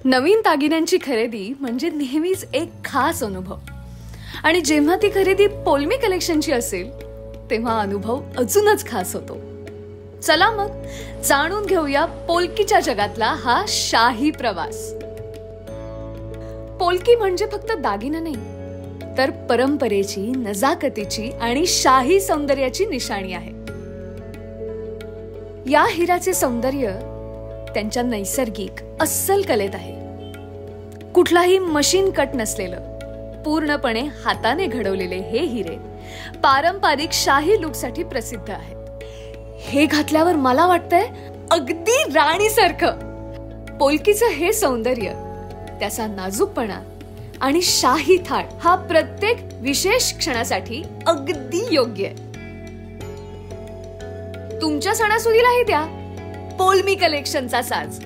नवीन दागिन्यांची खरेदी म्हणजे नेहमीच एक खास अनुभव. आणि जेव्हा ती खरेदी पोलमी कलेक्शनची असेल तेव्हा अनुभव अजूनच खास होतो. चला मग जाणून घेऊया पोलकीच्या जगातला हा शाही प्रवास. पोलकी म्हणजे फक्त दागिना नाही, तर परंपरेची, नजाकतीची आणि शाही सौंदर्याची निशाणी आहे. या हिऱ्याचे सौंदर्य त्यांच्या नैसर्गिक अस्सल कलेत आहे. कुठलाही मशीन कट नसलेलं, पूर्णपणे हाताने घडवलेले हे हिरे पारंपरिक शाही लुकसाठी प्रसिद्ध आहेत. हे घातल्यावर मला वाटतंय अगदी राणीसारखं. पोलकीचं हे सौंदर्य, त्याचा नाजूकपणा आणि शाही थाट हा प्रत्येक विशेष क्षणासाठी अगदी योग्य आहे. तुमच्या सणासुदीलाही द्या पोलमी कलेक्शनचा साज.